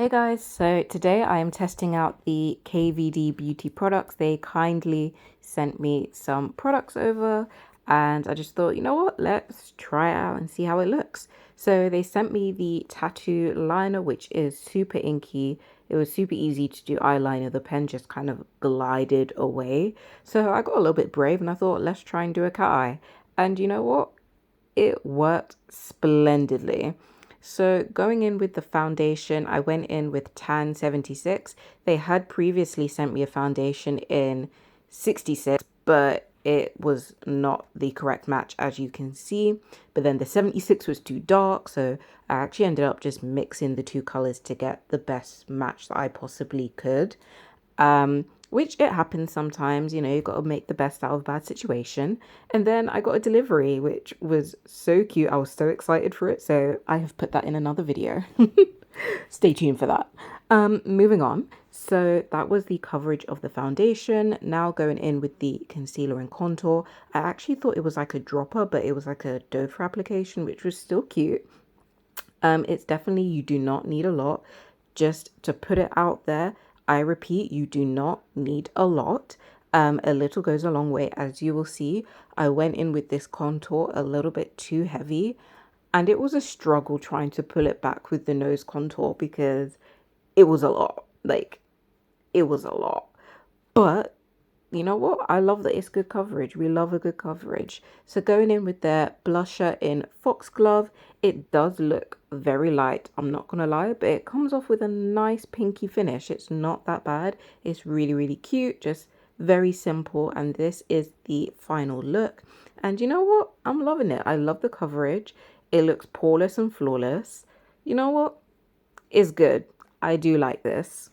Hey guys, so today I am testing out the KVD beauty products. They kindly sent me some products over and I just thought, you know what, let's try it out and see how it looks. So they sent me the tattoo liner, which is super inky. It was super easy to do eyeliner. The pen just kind of glided away. So I got a little bit brave and I thought, let's try and do a cat eye. And you know what? It worked splendidly. So going in with the foundation, I went in with Tan 76. They had previously sent me a foundation in 66, but it was not the correct match as you can see. But then the 76 was too dark, so I actually ended up just mixing the two colors to get the best match that I possibly could. Which it happens sometimes, you know, you've got to make the best out of a bad situation. And then I got a delivery, which was so cute. I was so excited for it. So I have put that in another video. Stay tuned for that. Moving on. So that was the coverage of the foundation. Now going in with the concealer and contour. I actually thought it was like a dropper, but it was like a doe foot application, which was still cute. It's definitely, you do not need a lot. Just to put it out there, I repeat, you do not need a lot. A little goes a long way, as you will see. I went in with this contour a little bit too heavy, and it was a struggle trying to pull it back with the nose contour because it was a lot. Like, it was a lot. But you know what? I love that it's good coverage. We love a good coverage. So going in with the blusher in Foxglove, it does look very light. I'm not going to lie, but it comes off with a nice pinky finish. It's not that bad. It's really, really cute. Just very simple. And this is the final look. And you know what? I'm loving it. I love the coverage. It looks poreless and flawless. You know what? It's good. I do like this.